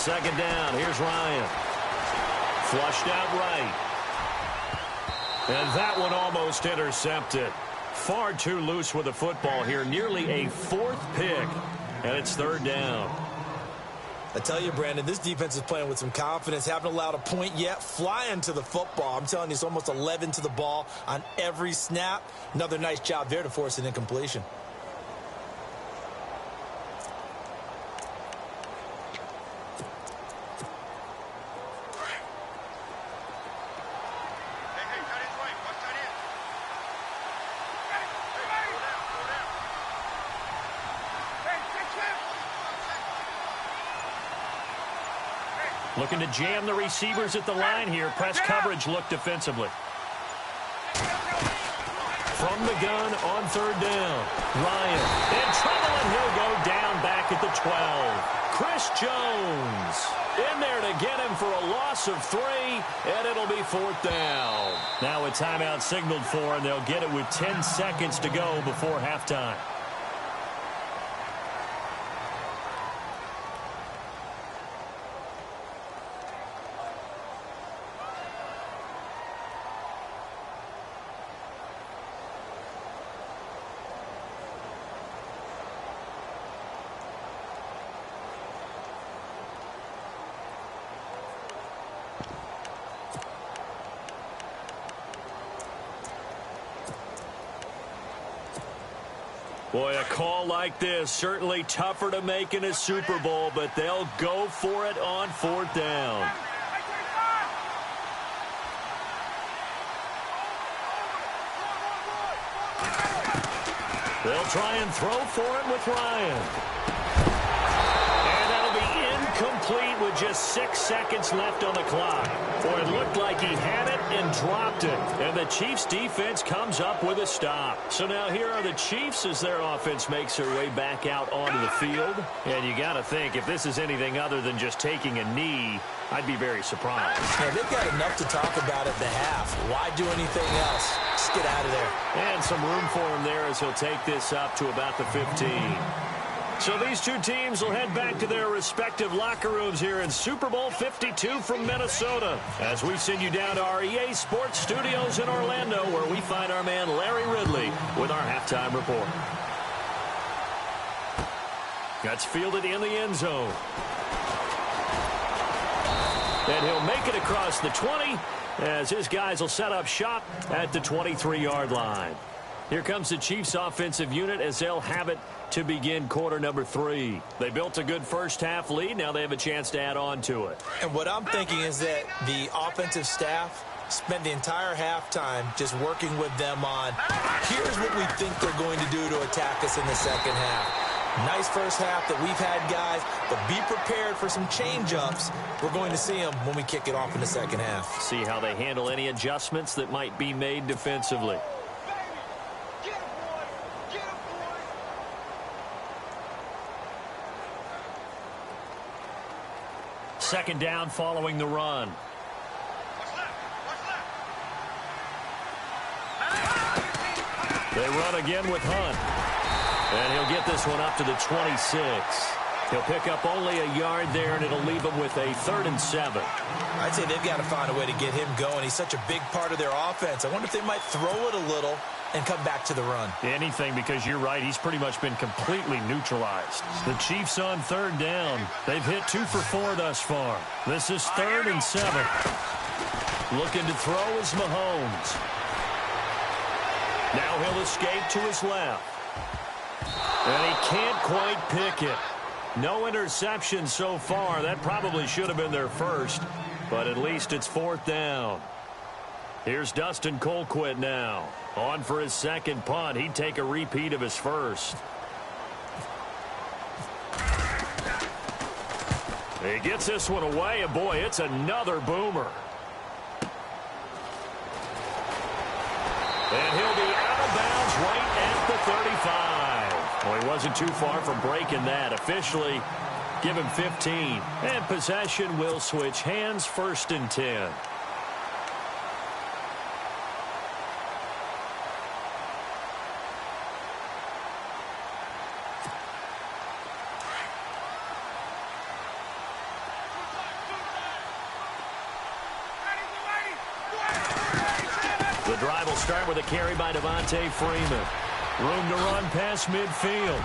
second down. Here's Ryan. Flushed out right. And that one almost intercepted. Far too loose with the football here. Nearly a fourth pick. And it's third down. I tell you, Brandon, this defense is playing with some confidence. Haven't allowed a point yet. Flying to the football. I'm telling you, it's almost 11 to the ball on every snap. Another nice job there to force an incompletion. Looking to jam the receivers at the line here. Press coverage look defensively. From the gun on third down. Ryan in trouble, and he'll go down back at the 12. Chris Jones in there to get him for a loss of 3, and it'll be fourth down. Now a timeout signaled for, and they'll get it with 10 seconds to go before halftime. Boy, a call like this, certainly tougher to make in a Super Bowl, but they'll go for it on fourth down. They'll try and throw for it with Ryan. And that'll be incomplete with just 6 seconds left on the clock. Boy, it looked like he had it and dropped it. And the Chiefs' defense comes up with a stop. So now here are the Chiefs as their offense makes their way back out onto the field. And you got to think, if this is anything other than just taking a knee, I'd be very surprised. Yeah, they've got enough to talk about at the half. Why do anything else? Just get out of there. And some room for him there as he'll take this up to about the 15. So these two teams will head back to their respective locker rooms here in Super Bowl 52 from Minnesota, as we send you down to our EA Sports Studios in Orlando, where we find our man Larry Ridley with our halftime report. That's fielded in the end zone. And he'll make it across the 20 as his guys will set up shop at the 23-yard line. Here comes the Chiefs offensive unit as they'll have it to begin quarter number 3. They built a good first half lead. Now they have a chance to add on to it. And what I'm thinking is that the offensive staff spent the entire halftime just working with them on, here's what we think they're going to do to attack us in the second half. Nice first half that we've had, guys, but be prepared for some change-ups. We're going to see them when we kick it off in the second half. See how they handle any adjustments that might be made defensively. Second down following the run. They run again with Hunt. And he'll get this one up to the 26. He'll pick up only a yard there, and it'll leave him with a 3rd and 7. I'd say they've got to find a way to get him going. He's such a big part of their offense. I wonder if they might throw it a little and come back to the run. Anything, because you're right, he's pretty much been completely neutralized. The Chiefs on third down. They've hit 2 for 4 thus far. This is 3rd and 7. Looking to throw is Mahomes. Now he'll escape to his left. And he can't quite pick it. No interception so far. That probably should have been their first, but at least it's 4th down. Here's Dustin Colquitt now. On for his second punt. He'd take a repeat of his first. He gets this one away, and boy, it's another boomer. And he'll be out of bounds right at the 35. Well, he wasn't too far from breaking that. Officially, give him 15. And possession will switch hands, 1st and 10. drive will start with a carry by Devontae Freeman. Room to run past midfield.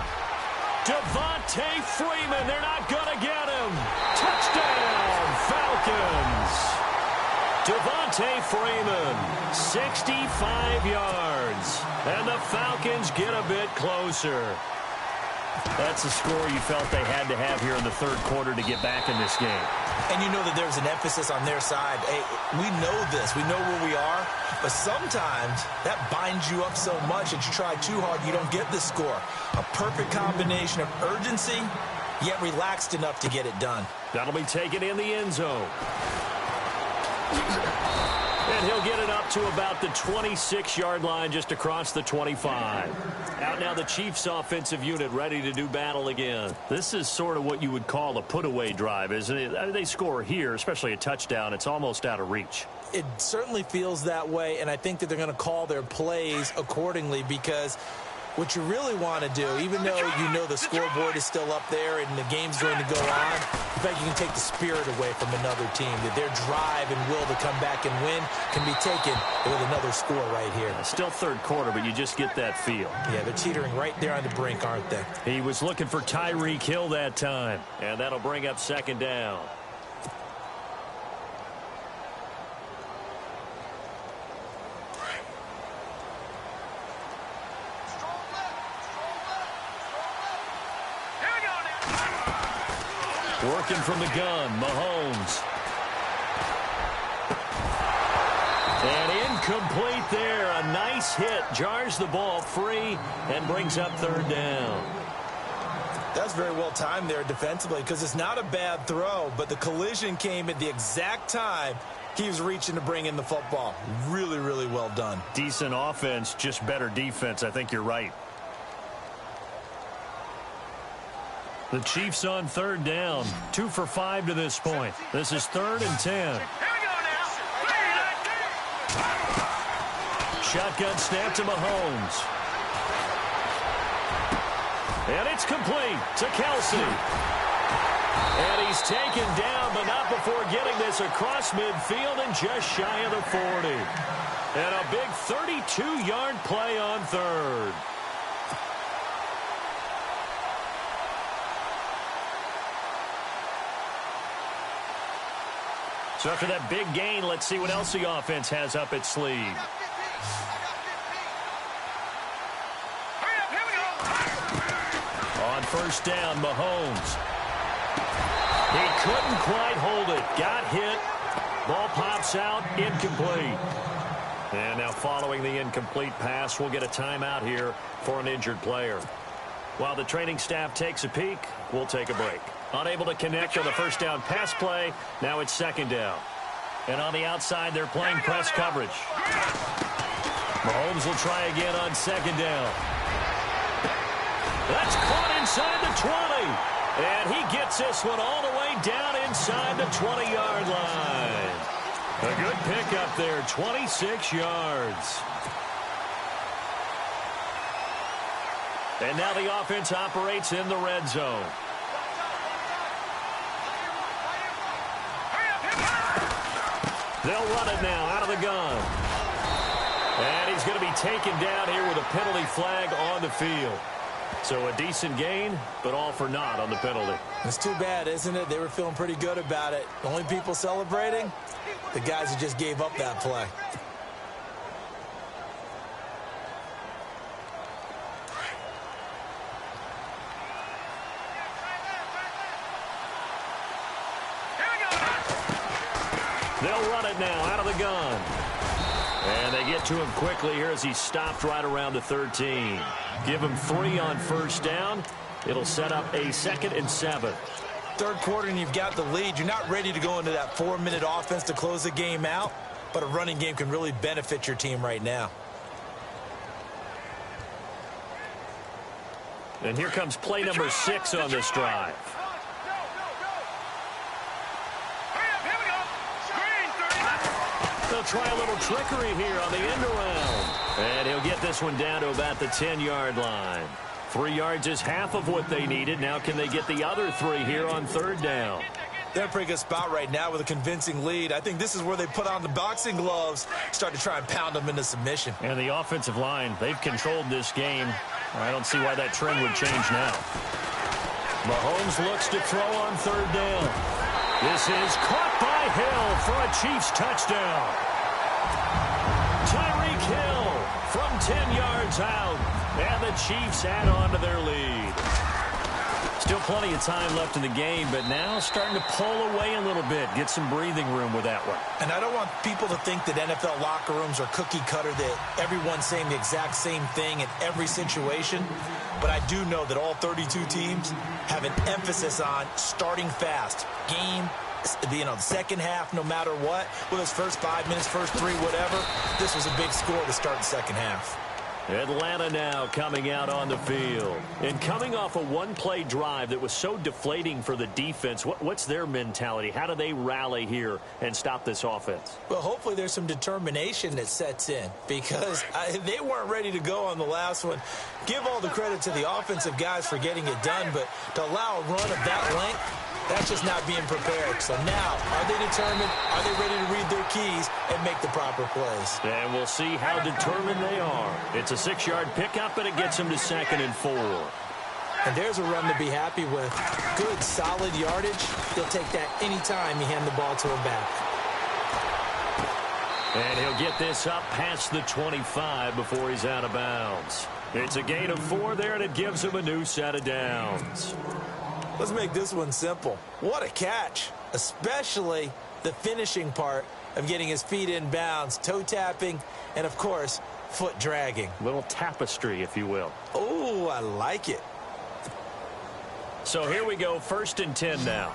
Devontae Freeman, they're not going to get him. Touchdown, Falcons. Devontae Freeman, 65 yards. And the Falcons get a bit closer. That's a score you felt they had to have here in the third quarter to get back in this game. And you know that there's an emphasis on their side. Hey, we know this. We know where we are. But sometimes that binds you up so much that you try too hard, you don't get the score. A perfect combination of urgency, yet relaxed enough to get it done. That'll be taken in the end zone. And he'll get it up to about the 26-yard line, just across the 25. Out now the Chiefs offensive unit ready to do battle again. This is sort of what you would call a put-away drive, isn't it? They score here, especially a touchdown. It's almost out of reach. It certainly feels that way, and I think that they're going to call their plays accordingly, because what you really want to do, even though you know the scoreboard is still up there and the game's going to go on, in fact, you can take the spirit away from another team, that their drive and will to come back and win can be taken with another score right here. Still third quarter, but you just get that feel. Yeah, they're teetering right there on the brink, aren't they? He was looking for Tyreek Hill that time, and that'll bring up second down. Working from the gun, Mahomes. And incomplete there. A nice hit. Jars the ball free and brings up third down. That's very well timed there defensively, because it's not a bad throw, but the collision came at the exact time he was reaching to bring in the football. Really, really well done. Decent offense, just better defense. I think you're right. The Chiefs on third down. 2 for 5 to this point. This is 3rd and 10. Shotgun snap to Mahomes. And it's complete to Kelsey. And he's taken down, but not before getting this across midfield and just shy of the 40. And a big 32-yard play on third. So after that big gain, let's see what else the offense has up its sleeve. On first down, Mahomes. He couldn't quite hold it. Got hit. Ball pops out. Incomplete. And now following the incomplete pass, we'll get a timeout here for an injured player. While the training staff takes a peek, we'll take a break. Unable to connect on the first down pass play. Now it's second down. And on the outside, they're playing press coverage. Mahomes will try again on second down. That's caught inside the 20. And he gets this one all the way down inside the 20-yard line. A good pickup there, 26 yards. And now the offense operates in the red zone. They'll run it now out of the gun. And he's going to be taken down here with a penalty flag on the field. So a decent gain, but all for naught on the penalty. It's too bad, isn't it? They were feeling pretty good about it. The only people celebrating, the guys who just gave up that play. They'll run it now out of the gun. And they get to him quickly here as he stopped right around the 13. Give him 3 on first down. It'll set up a 2nd and 7. Third quarter and you've got the lead. You're not ready to go into that 4-minute offense to close the game out, but a running game can really benefit your team right now. And here comes play number 6 on this drive. They'll try a little trickery here on the end around. And he'll get this one down to about the 10-yard line. 3 yards is half of what they needed. Now can they get the other 3 here on third down? They're in a pretty good spot right now with a convincing lead. I think this is where they put on the boxing gloves, start to try and pound them into submission. And the offensive line, they've controlled this game. I don't see why that trend would change now. Mahomes looks to throw on third down. This is caught by Hill for a Chiefs touchdown. Tyreek Hill from 10 yards out. And the Chiefs add on to their lead. Still plenty of time left in the game, but now starting to pull away a little bit. Get some breathing room with that one. And I don't want people to think that NFL locker rooms are cookie cutter, that everyone's saying the exact same thing in every situation. But I do know that all 32 teams have an emphasis on starting fast. Game, the second half, no matter what. Whether it's first 5 minutes, first 3, whatever. This was a big score to start the second half. Atlanta now coming out on the field. And coming off a one-play drive that was so deflating for the defense, what's their mentality? How do they rally here and stop this offense? Well, hopefully there's some determination that sets in, because they weren't ready to go on the last one. Give all the credit to the offensive guys for getting it done, but to allow a run of that length, that's just not being prepared. So now, are they determined? Are they ready to read their keys and make the proper plays? And we'll see how determined they are. It's a 6-yard pickup, and it gets them to 2nd and 4. And there's a run to be happy with. Good, solid yardage. He'll take that anytime you hand the ball to him back. And he'll get this up past the 25 before he's out of bounds. It's a gain of 4 there, and it gives him a new set of downs. Let's make this one simple. What a catch, especially the finishing part of getting his feet in bounds, toe tapping, and, of course, foot dragging. Little tapestry, if you will. Oh, I like it. So here we go, 1st and 10 now.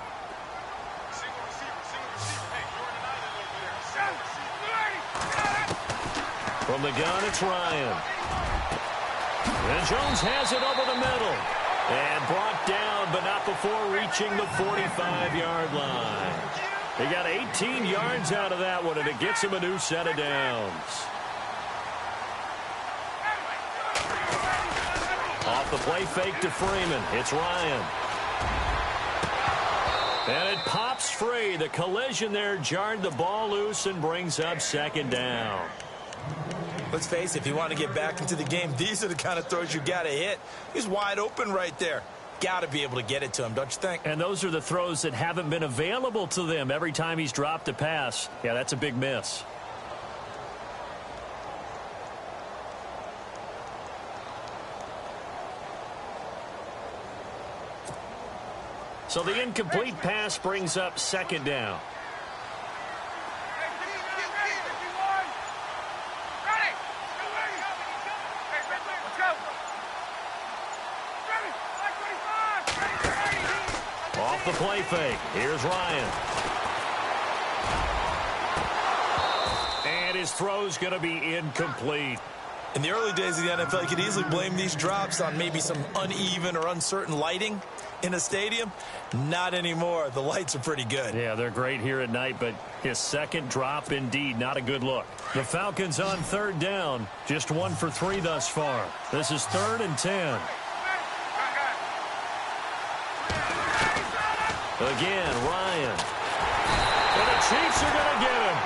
From the gun, it's Ryan. And Jones has it over the middle. And brought down, but not before reaching the 45-yard line. He got 18 yards out of that one, and it gets him a new set of downs. Off the play fake to Freeman. It's Ryan. And it pops free. The collision there jarred the ball loose and brings up 2nd down. Let's face it, if you want to get back into the game, these are the kind of throws you got to hit. He's wide open right there. Got to be able to get it to him, don't you think? And those are the throws that haven't been available to them every time he's dropped a pass. Yeah, that's a big miss. So the incomplete pass brings up 2nd down. Off the play fake. Here's Ryan. And his throw's going to be incomplete. In the early days of the NFL, you could easily blame these drops on maybe some uneven or uncertain lighting in a stadium. Not anymore. The lights are pretty good. Yeah, they're great here at night, but his 2nd drop, indeed, not a good look. The Falcons on 3rd down. Just 1 for 3 thus far. This is 3rd and 10. Again, Ryan. And the Chiefs are going to get him.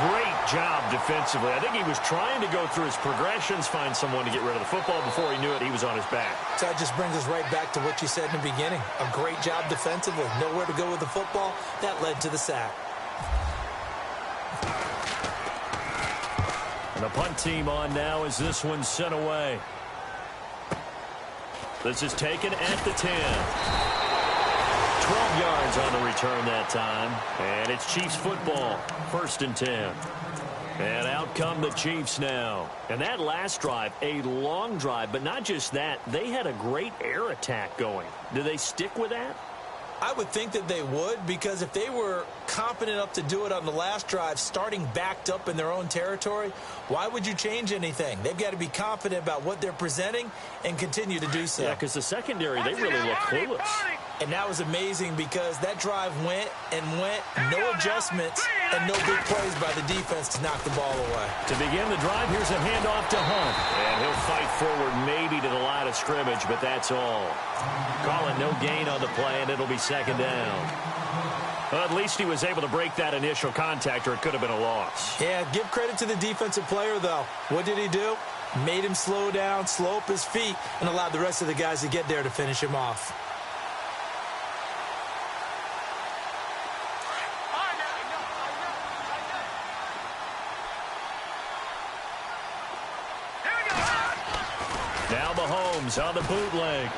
Great job defensively. I think he was trying to go through his progressions, find someone to get rid of the football. Before he knew it, he was on his back. So that just brings us right back to what you said in the beginning. A great job defensively. Nowhere to go with the football. That led to the sack. And the punt team on now as this one's sent away. This is taken at the 10. 12 yards on the return that time. And it's Chiefs football. 1st and 10. And out come the Chiefs now. And that last drive, a long drive, but not just that. They had a great air attack going. Do they stick with that? I would think that they would, because if they were confident enough to do it on the last drive, starting backed up in their own territory, why would you change anything? They've got to be confident about what they're presenting and continue to do so. Yeah, because the secondary, they really look clueless. And that was amazing, because that drive went and went, no adjustments, and no big plays by the defense to knock the ball away. To begin the drive, here's a handoff to Hunt. And he'll fight forward maybe to the line of scrimmage, but that's all. Calling no gain on the play, and it'll be 2nd down. Well, at least he was able to break that initial contact, or it could have been a loss. Yeah, give credit to the defensive player, though. What did he do? Made him slow down, slow up his feet, and allowed the rest of the guys to get there to finish him off. Now Mahomes on the bootleg.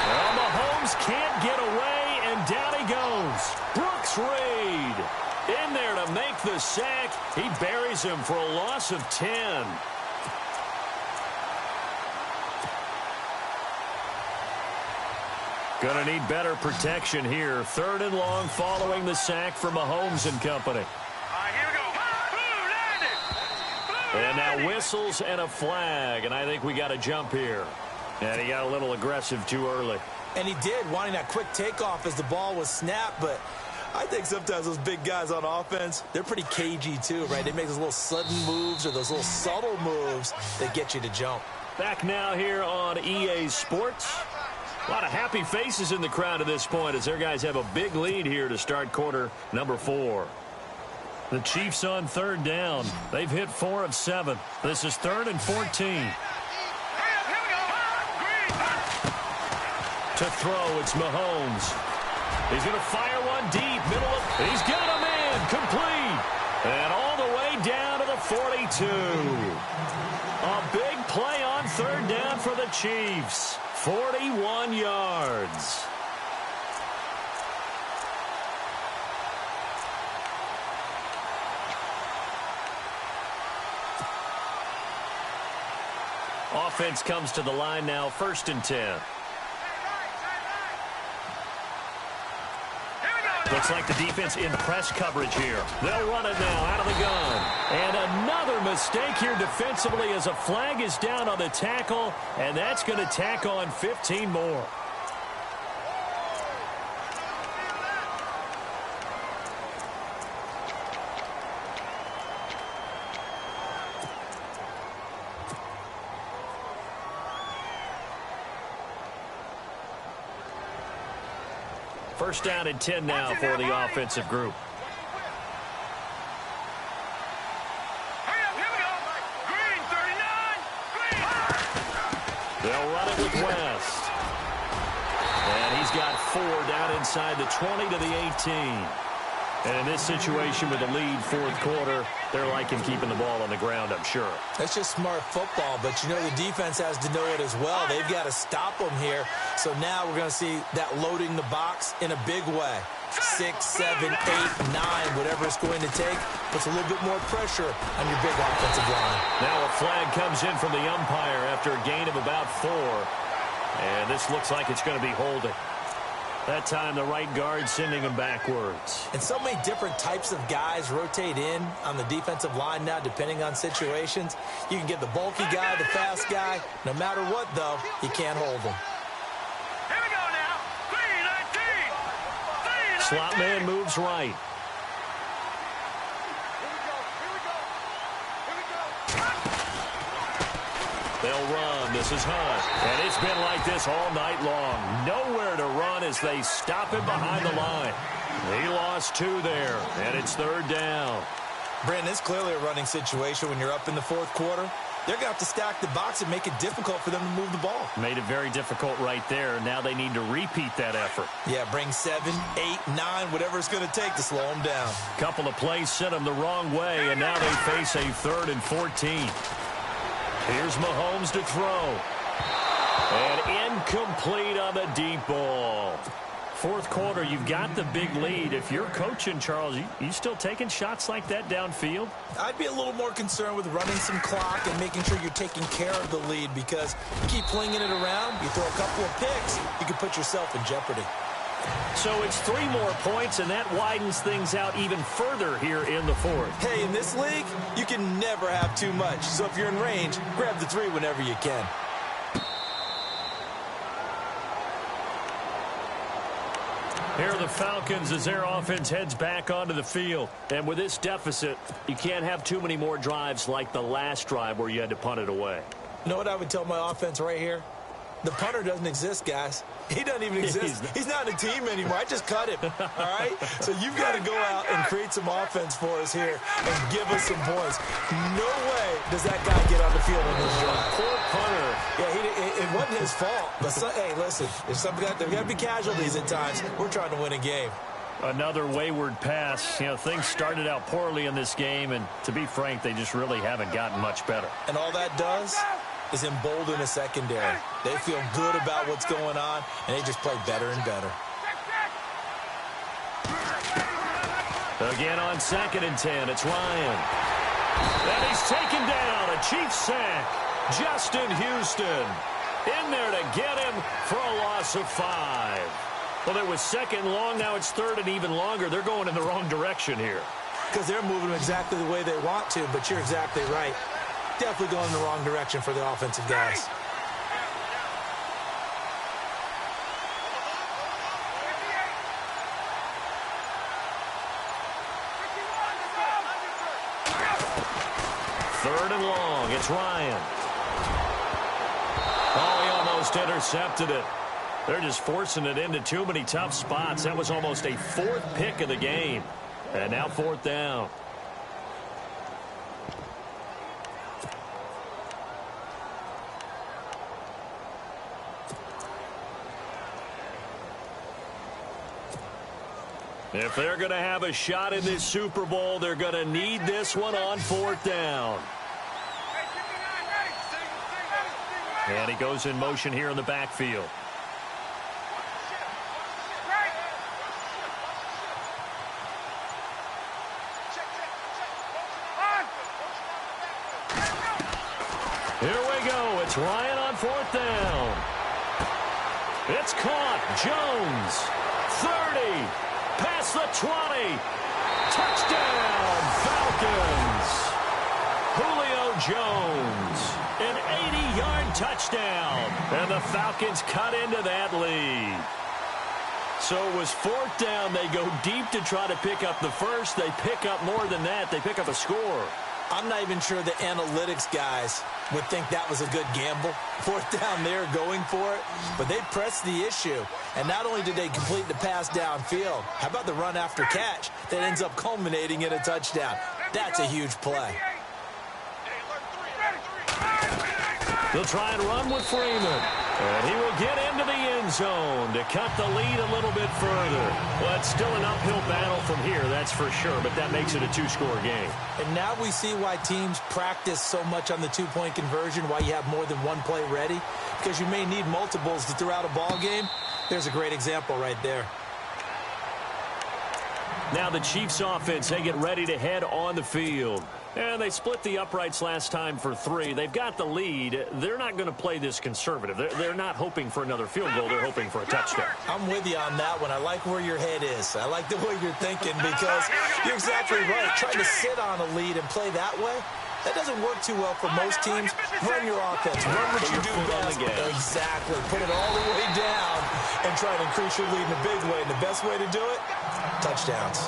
Well, Mahomes can't get away, and down he goes. Brooks Reed in there to make the sack. He buries him for a loss of 10. Gonna need better protection here. 3rd and long following the sack for Mahomes and company. And now whistles and a flag, and I think we got a jump here. And he got a little aggressive too early. And he did, wanting that quick takeoff as the ball was snapped, but I think sometimes those big guys on offense, they're pretty cagey too, right? They make those little sudden moves or those little subtle moves that get you to jump. Back now here on EA Sports. A lot of happy faces in the crowd at this point as their guys have a big lead here to start quarter number 4. The Chiefs on 3rd down. They've hit 4 of 7. This is 3rd and 14. To throw, it's Mahomes. He's going to fire one deep, middle of... He's got a man, complete. And all the way down to the 42. A big play on 3rd down for the Chiefs. 41 yards. Offense comes to the line now, 1st and 10. Looks like the defense in press coverage here. They'll run it now out of the gun. And another mistake here defensively as a flag is down on the tackle, and that's going to tack on 15 more. First down and 10 now for the offensive group. They'll run it with West. And he's got 4 down inside the 20 to the 18. And in this situation with the lead 4th quarter, they're liking keeping the ball on the ground, I'm sure. That's just smart football, but you know the defense has to know it as well. They've got to stop them here. So now we're going to see that loading the box in a big way. 6, 7, 8, 9, whatever it's going to take, puts a little bit more pressure on your big offensive line. Now a flag comes in from the umpire after a gain of about 4. And this looks like it's going to be holding. That time the right guard sending him backwards. And so many different types of guys rotate in on the defensive line now depending on situations. You can get the bulky guy, the fast guy. No matter what, though, you can't hold him. Here we go now. 3-19. Slot man moves right. They'll run. This is Hunt. And it's been like this all night long. Nowhere to run as they stop him behind the line. He lost 2 there, and it's 3rd down. Brandon, it's clearly a running situation when you're up in the 4th quarter. They're going to have to stack the box and make it difficult for them to move the ball. Made it very difficult right there. Now they need to repeat that effort. Yeah, bring 7, 8, 9, whatever it's going to take to slow them down. Couple of plays sent them the wrong way, and now they face a 3rd and 14. Here's Mahomes to throw. And incomplete on the deep ball. 4th quarter, you've got the big lead. If you're coaching, Charles, you still taking shots like that downfield? I'd be a little more concerned with running some clock and making sure you're taking care of the lead, because you keep flinging it around, you throw a couple of picks, you can put yourself in jeopardy. So it's 3 more points, and that widens things out even further here in the 4th. Hey, in this league, you can never have too much. So if you're in range, grab the 3 whenever you can. Here are the Falcons as their offense heads back onto the field. And with this deficit, you can't have too many more drives like the last drive where you had to punt it away. You know what I would tell my offense right here? The punter doesn't exist, guys. He doesn't even exist. He's not a team anymore. I just cut him, all right? So you've got to go out and create some offense for us here and give us some points. No way does that guy get on the field in this drive. Poor punter. Yeah, it wasn't his fault. But hey, listen, there's got to be casualties at times. We're trying to win a game. Another wayward pass. You know, things started out poorly in this game, and to be frank, they just really haven't gotten much better. And all that does is embolden a secondary. They feel good about what's going on, and they just play better and better. Again on 2nd and 10, it's Ryan. And he's taken down. A Chiefs sack. Justin Houston in there to get him for a loss of 5. Well, it was 2nd long. Now it's 3rd and even longer. They're going in the wrong direction here. Because they're moving exactly the way they want to, but you're exactly right. Definitely going in the wrong direction for the offensive guys. Third and long. It's Ryan. Oh, he almost intercepted it. They're just forcing it into too many tough spots. That was almost a 4th pick of the game. And now 4th down. If they're going to have a shot in this Super Bowl, they're going to need this one on 4th down. And he goes in motion here in the backfield. Here we go. It's Ryan on 4th down. It's caught. Jones. 30. Past the 20. Touchdown, Falcons. Julio Jones. An 80-yard touchdown. And the Falcons cut into that lead. So it was 4th down. They go deep to try to pick up the first. They pick up more than that. They pick up a score. I'm not even sure the analytics guys would think that was a good gamble. 4th down there going for it. But they pressed the issue. And not only did they complete the pass downfield, how about the run after catch that ends up culminating in a touchdown? That's a huge play. They'll try and run with Freeman. And he will get into the end zone to cut the lead a little bit further. Well, it's still an uphill battle from here, that's for sure, but that makes it a 2-score game. And now we see why teams practice so much on the 2-point conversion, why you have more than one play ready, because you may need multiples to throw out a ball game. There's a great example right there. Now the Chiefs offense, they get ready to head on the field. And they split the uprights last time for 3. They've got the lead. They're not going to play this conservative. They're not hoping for another field goal. They're hoping for a touchdown. I'm with you on that one. I like where your head is. I like the way you're thinking because you're exactly right. Trying to sit on a lead and play that way, that doesn't work too well for most teams. Run your offense. Run what you do best. Exactly. Put it all the way down and try to increase your lead in a big way. And the best way to do it, touchdowns.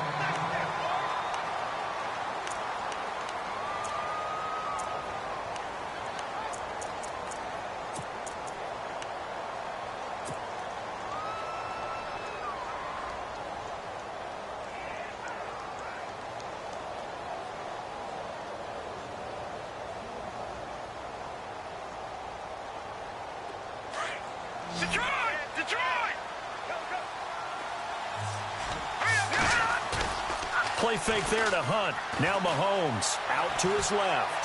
Play fake there to Hunt. Now Mahomes out to his left.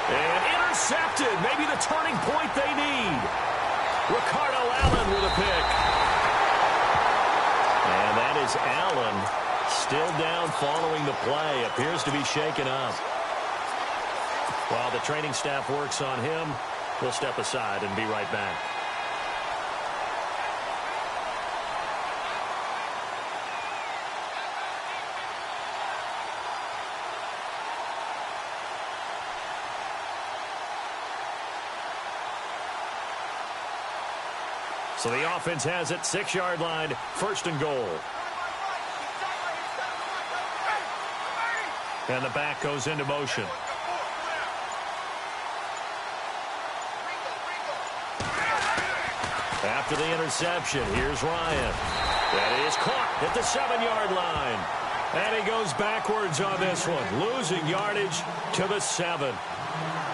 And intercepted. Maybe the turning point they need. Ricardo Allen with a pick. And that is Allen still down following the play. Appears to be shaken up. While the training staff works on him, we'll step aside and be right back. So the offense has it, 6-yard line, 1st and goal. And the back goes into motion. After the interception, here's Ryan. That is caught at the 7-yard line. And he goes backwards on this one, losing yardage to the 7.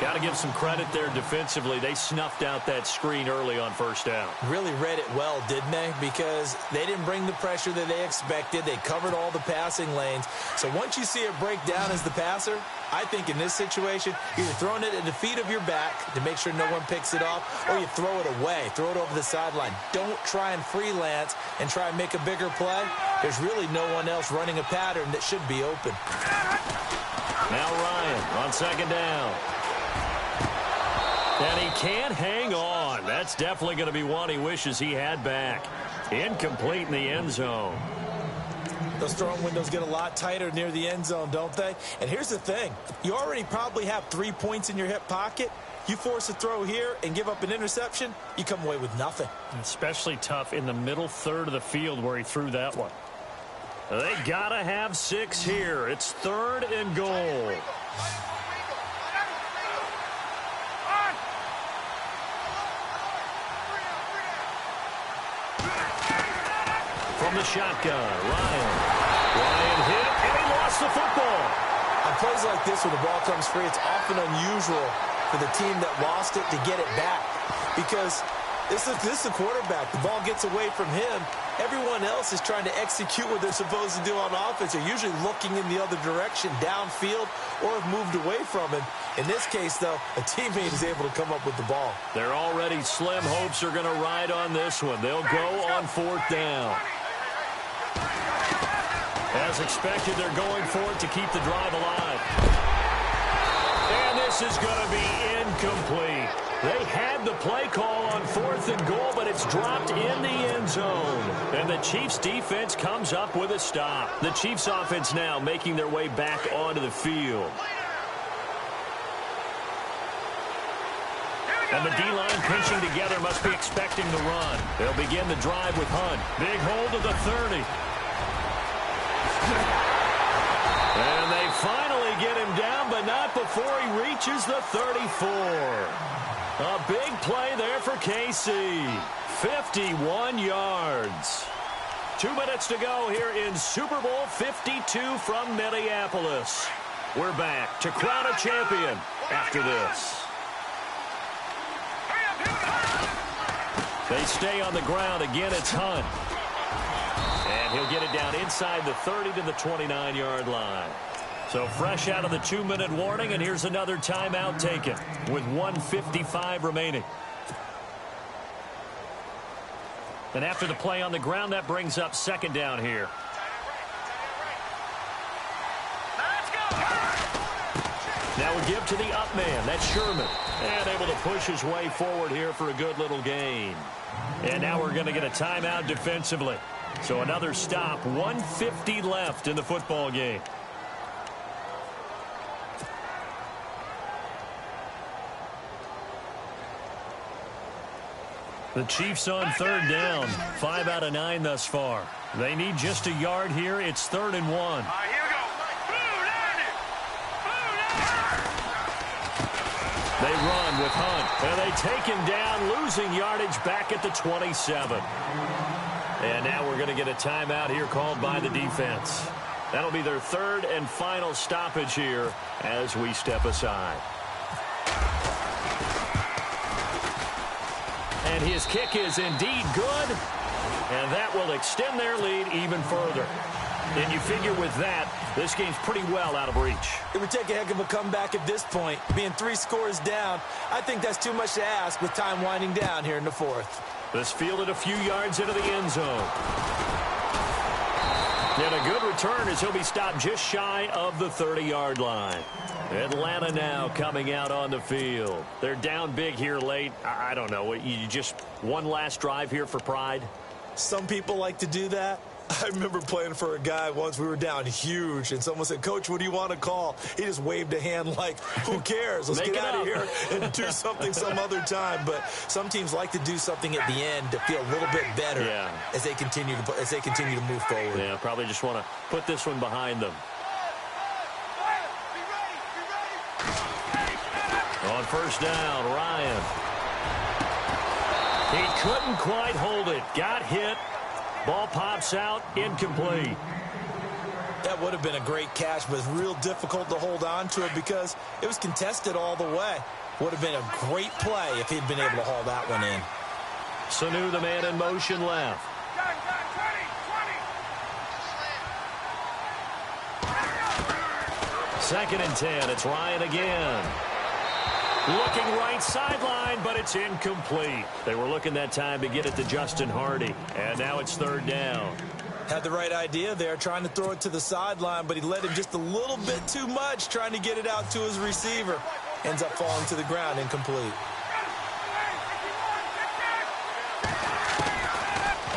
Got to give some credit there defensively. They snuffed out that screen early on first down. Really read it well, didn't they? Because they didn't bring the pressure that they expected. They covered all the passing lanes. So once you see it break down as the passer, I think in this situation, you're throwing it at the feet of your back to make sure no one picks it off, or you throw it away, throw it over the sideline. Don't try and freelance and try and make a bigger play. There's really no one else running a pattern that should be open. Now Ryan on second down. And he can't hang on. That's definitely going to be one he wishes he had back. Incomplete in the end zone. Those throwing windows get a lot tighter near the end zone, don't they? And here's the thing. You already probably have 3 points in your hip pocket. You force a throw here and give up an interception, you come away with nothing. Especially tough in the middle third of the field where he threw that one. They got to have 6 here. It's 3rd and goal. From the shotgun, Ryan hit, and he lost the football. On plays like this, when the ball comes free, it's often unusual for the team that lost it to get it back. Because this is the quarterback. The ball gets away from him. Everyone else is trying to execute what they're supposed to do on offense. They're usually looking in the other direction, downfield, or have moved away from him. In this case, though, a teammate is able to come up with the ball. Their already slim hopes are going to ride on this one. They'll go on 4th down. As expected, they're going for it to keep the drive alive. And this is going to be incomplete. They had the play call on 4th and goal, but it's dropped in the end zone. And the Chiefs defense comes up with a stop. The Chiefs offense now making their way back onto the field. And the D-line pinching together must be expecting the run. They'll begin the drive with Hunt. Big hold of the 30. And they finally get him down, but not before he reaches the 34. A big play there for KC. 51 yards. 2 minutes to go here in Super Bowl 52 from Minneapolis. We're back to crown a champion after this. They stay on the ground. Again, it's Hunt. And he'll get it down inside the 30 to the 29-yard line. So fresh out of the 2-minute warning, and here's another timeout taken with 1:55 remaining. And after the play on the ground, that brings up 2nd down here. Now we give to the up man. That's Sherman. And able to push his way forward here for a good little gain. And now we're going to get a timeout defensively. So another stop. 1:50 left in the football game. The Chiefs on 3rd down. 5 out of 9 thus far. They need just a yard here. It's 3rd and 1. All right, here we go. They run with Hunt, and they take him down, losing yardage back at the 27. And now we're going to get a timeout here called by the defense. That'll be their 3rd and final stoppage here as we step aside. And his kick is indeed good, and that will extend their lead even further. And you figure with that, this game's pretty well out of reach. It would take a heck of a comeback at this point. Being 3 scores down, I think that's too much to ask with time winding down here in the 4th. This fielded a few yards into the end zone. And a good return as he'll be stopped just shy of the 30-yard line. Atlanta now coming out on the field. They're down big here late. I don't know. You just one last drive here for pride? Some people like to do that. I remember playing for a guy once. We were down huge, and someone said, "Coach, what do you want to call?" He just waved a hand like, who cares? Let's get out of here and do something some other time. But some teams like to do something at the end to feel a little bit better as they continue to move forward. Yeah, probably just want to put this one behind them. On 1st down, Ryan. He couldn't quite hold it. Got hit. Ball pops out. Incomplete. That would have been a great catch, but it's real difficult to hold on to it because it was contested all the way. Would have been a great play if he'd been able to haul that one in. Sanu, the man in motion left. Second and 10. It's Ryan again. Looking right sideline, but it's incomplete. They were looking that time to get it to Justin Hardy. And now it's third down. Had the right idea there, trying to throw it to the sideline, but he let him just a little bit too much, trying to get it out to his receiver. Ends up falling to the ground, incomplete.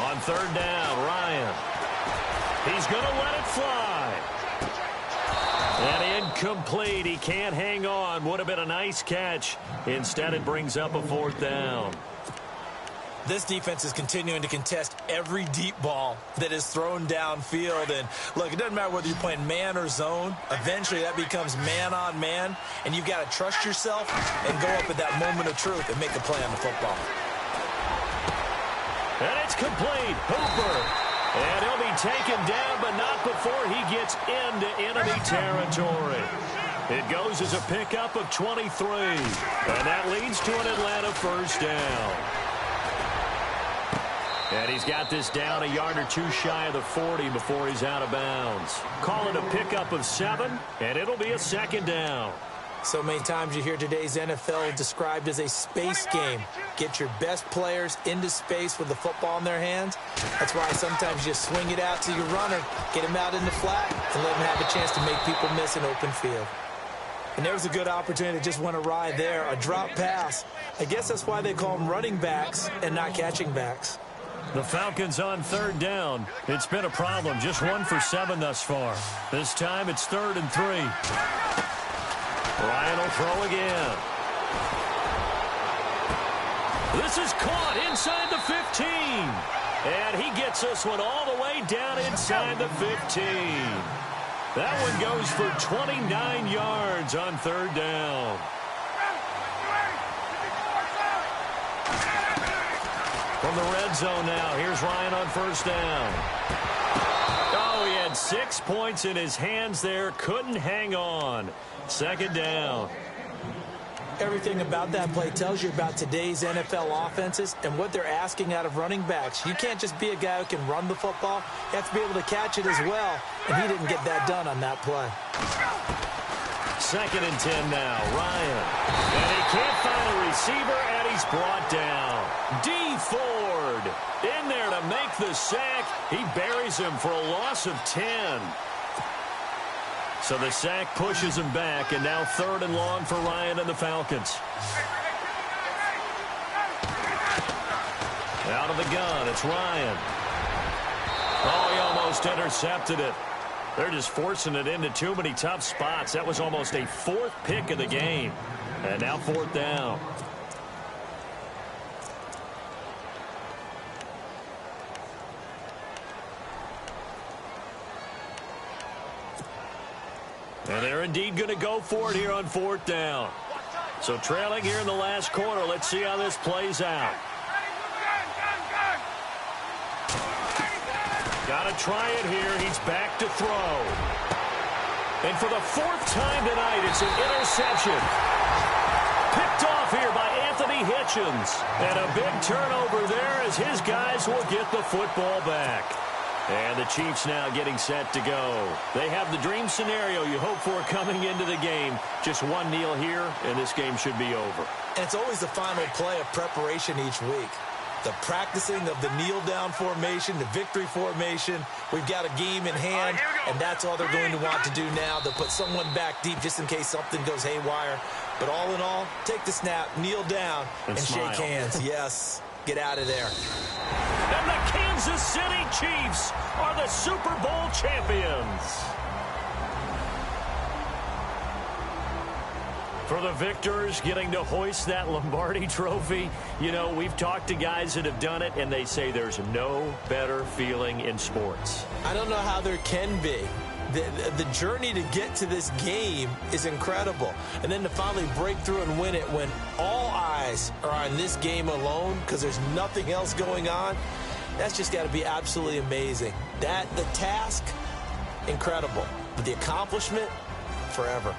On third down, Ryan. He's going to let it fly. And incomplete. He can't hang on. Would have been a nice catch. Instead, it brings up a fourth down. This defense is continuing to contest every deep ball that is thrown downfield. And, look, it doesn't matter whether you're playing man or zone. Eventually, that becomes man-on-man, and you've got to trust yourself and go up at that moment of truth and make a play on the football. And it's complete. Hooper. And he'll be taken down, but not before he gets into enemy territory. It goes as a pickup of 23. And that leads to an Atlanta first down. And he's got this down a yard or two shy of the 40 before he's out of bounds. Call it a pickup of 7, and it'll be a second down. So many times you hear today's NFL described as a space game. Get your best players into space with the football in their hands. That's why sometimes you swing it out to your runner, get him out in the flat, and let him have a chance to make people miss an open field. And there was a good opportunity to just went awry there, a drop pass. I guess that's why they call them running backs and not catching backs. The Falcons on third down. It's been a problem, just 1 for 7 thus far. This time it's 3rd and 3. Ryan will throw again. This is caught inside the 15. And he gets this one all the way down inside the 15. That one goes for 29 yards on third down. From the red zone now, here's Ryan on first down. Oh, he had 6 points in his hands there. Couldn't hang on. Second down. Everything about that play tells you about today's NFL offenses and what they're asking out of running backs. You can't just be a guy who can run the football. You have to be able to catch it as well, and he didn't get that done on that play. Second and 10 now, Ryan. And he can't find a receiver, and he's brought down. D. Ford in there to make the sack. He buries him for a loss of 10. So the sack pushes him back, and now 3rd and long for Ryan and the Falcons. Out of the gun, it's Ryan. Oh, he almost intercepted it. They're just forcing it into too many tough spots. That was almost a 4th pick of the game. And now 4th down. And they're indeed going to go for it here on 4th down. So trailing here in the last quarter. Let's see how this plays out. Got to try it here. He's back to throw. And for the 4th time tonight, it's an interception. Picked off here by Anthony Hitchens. And a big turnover there as his guys will get the football back. And the Chiefs now getting set to go. They have the dream scenario you hope for coming into the game. Just one kneel here, and this game should be over. And it's always the final play of preparation each week. The practicing of the kneel-down formation, the victory formation. We've got a game in hand, and that's all they're going to want to do now. They'll put someone back deep just in case something goes haywire. But all in all, take the snap, kneel down, and shake hands. Yes, get out of there. And the Kansas City Chiefs are the Super Bowl champions. For the victors getting to hoist that Lombardi trophy, you know, we've talked to guys that have done it, and they say there's no better feeling in sports. I don't know how there can be. the journey to get to this game is incredible. And then to finally break through and win it when all eyes are on this game alone because there's nothing else going on, that's just got to be absolutely amazing. The task, incredible. But the accomplishment, forever.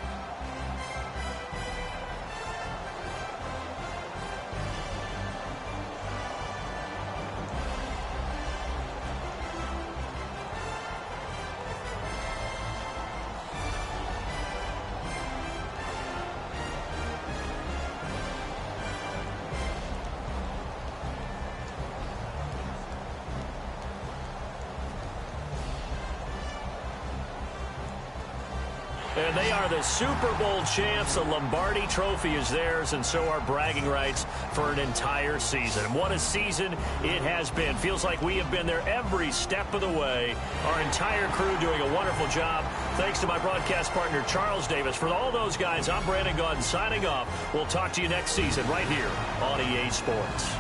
And they are the Super Bowl champs. The Lombardi Trophy is theirs, and so are bragging rights for an entire season. And what a season it has been. Feels like we have been there every step of the way. Our entire crew doing a wonderful job. Thanks to my broadcast partner, Charles Davis. For all those guys, I'm Brandon Gaudin signing off. We'll talk to you next season right here on EA Sports.